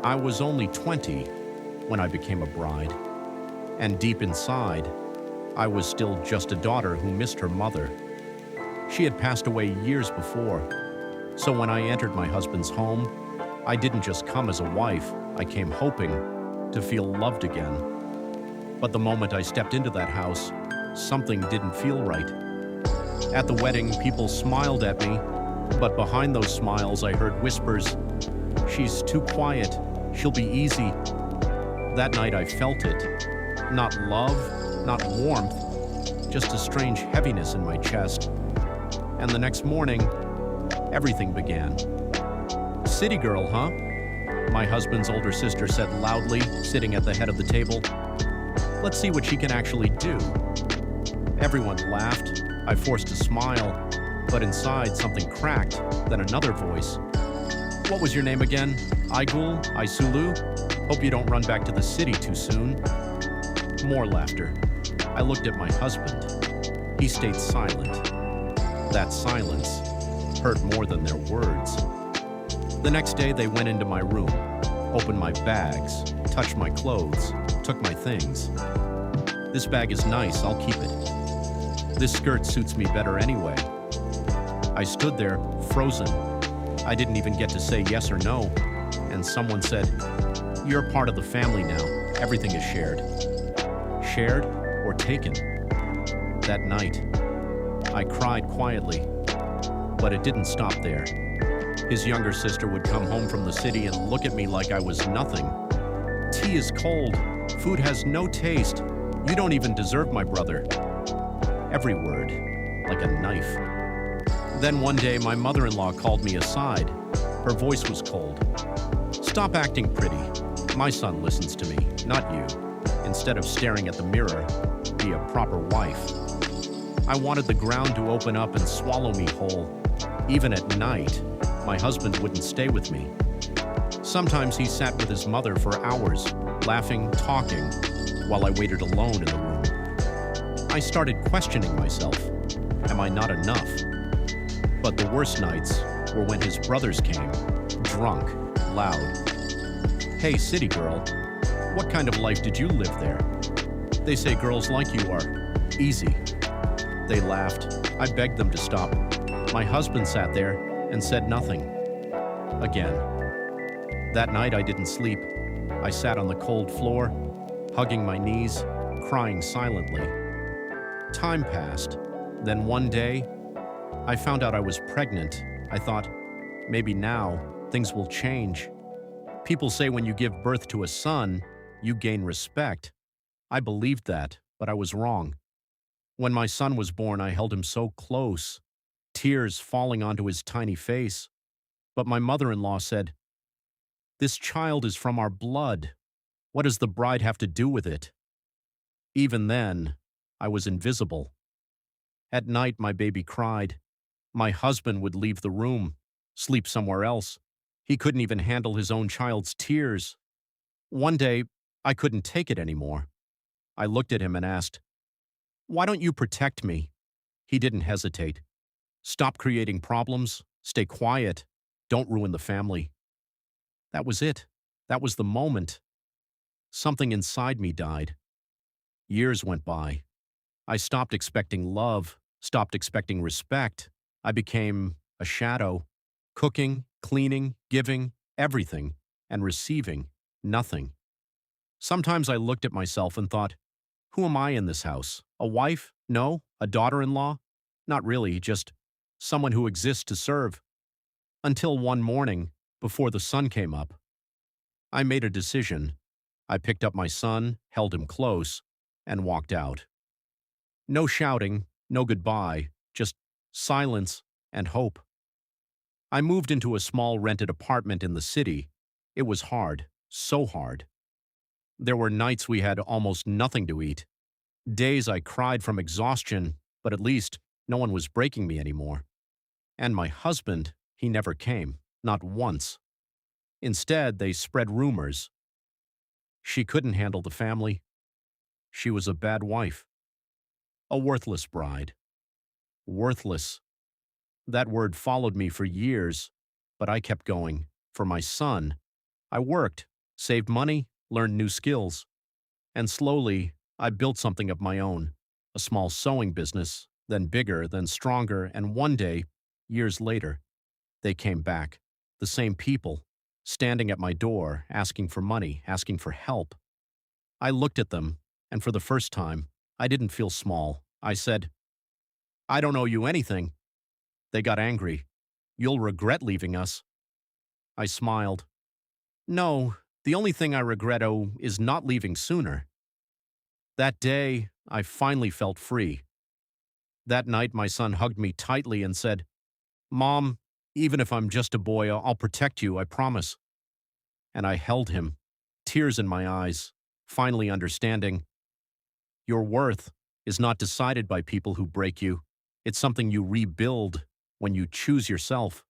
I was only 20 when I became a bride, and deep inside, I was still just a daughter who missed her mother. She had passed away years before, so when I entered my husband's home, I didn't just come as a wife, I came hoping to feel loved again. But the moment I stepped into that house, something didn't feel right. At the wedding, people smiled at me, but behind those smiles I heard whispers, "She's too quiet, she'll be easy." That night I felt it. Not love, not warmth, just a strange heaviness in my chest. And the next morning, everything began. "City girl, huh?" my husband's older sister said loudly, sitting at the head of the table. "Let's see what she can actually do." Everyone laughed. I forced a smile, but inside something cracked, then another voice. "What was your name again? Igul? Isulu? Hope you don't run back to the city too soon." More laughter. I looked at my husband. He stayed silent. That silence hurt more than their words. The next day they went into my room, opened my bags, touched my clothes, took my things. "This bag is nice, I'll keep it. This skirt suits me better anyway." I stood there, frozen. I didn't even get to say yes or no, and someone said, "You're part of the family now. Everything is shared." Shared or taken? That night, I cried quietly, but it didn't stop there. His younger sister would come home from the city and look at me like I was nothing. "Tea is cold. Food has no taste. You don't even deserve my brother." Every word, like a knife. Then one day, my mother-in-law called me aside. Her voice was cold. "Stop acting pretty. My son listens to me, not you. Instead of staring at the mirror, be a proper wife." I wanted the ground to open up and swallow me whole. Even at night, my husband wouldn't stay with me. Sometimes he sat with his mother for hours, laughing, talking, while I waited alone in the room. I started questioning myself. Am I not enough? But the worst nights were when his brothers came, drunk, loud. "Hey, city girl, what kind of life did you live there? They say girls like you are easy." They laughed. I begged them to stop. My husband sat there and said nothing. Again. That night I didn't sleep. I sat on the cold floor, hugging my knees, crying silently. Time passed. Then one day, I found out I was pregnant. I thought, maybe now things will change. People say when you give birth to a son, you gain respect. I believed that, but I was wrong. When my son was born, I held him so close, tears falling onto his tiny face. But my mother-in-law said, "This child is from our blood. What does the bride have to do with it?" Even then, I was invisible. At night, my baby cried. My husband would leave the room, sleep somewhere else. He couldn't even handle his own child's tears. One day, I couldn't take it anymore. I looked at him and asked, "Why don't you protect me?" He didn't hesitate. "Stop creating problems, stay quiet, don't ruin the family." That was it. That was the moment. Something inside me died. Years went by. I stopped expecting love, stopped expecting respect. I became a shadow, cooking, cleaning, giving, everything, and receiving nothing. Sometimes I looked at myself and thought, who am I in this house? A wife? No. A daughter-in-law? Not really, just someone who exists to serve. Until one morning, before the sun came up, I made a decision. I picked up my son, held him close, and walked out. No shouting, no goodbye, just silence and hope. I moved into a small rented apartment in the city. It was hard, so hard. There were nights we had almost nothing to eat. Days I cried from exhaustion, but at least no one was breaking me anymore. And my husband, he never came, not once. Instead, they spread rumors. She couldn't handle the family. She was a bad wife. A worthless bride. Worthless. That word followed me for years, but I kept going. For my son, I worked, saved money, learned new skills, and slowly I built something of my own, a small sewing business, then bigger, then stronger, and one day, years later, they came back. The same people, standing at my door, asking for money, asking for help. I looked at them, and for the first time, I didn't feel small. I said, "I don't owe you anything." They got angry. "You'll regret leaving us." I smiled. "No, the only thing I regret, is not leaving sooner." That day, I finally felt free. That night, my son hugged me tightly and said, "Mom, even if I'm just a boy, I'll protect you, I promise." And I held him, tears in my eyes, finally understanding, your worth is not decided by people who break you. It's something you rebuild when you choose yourself.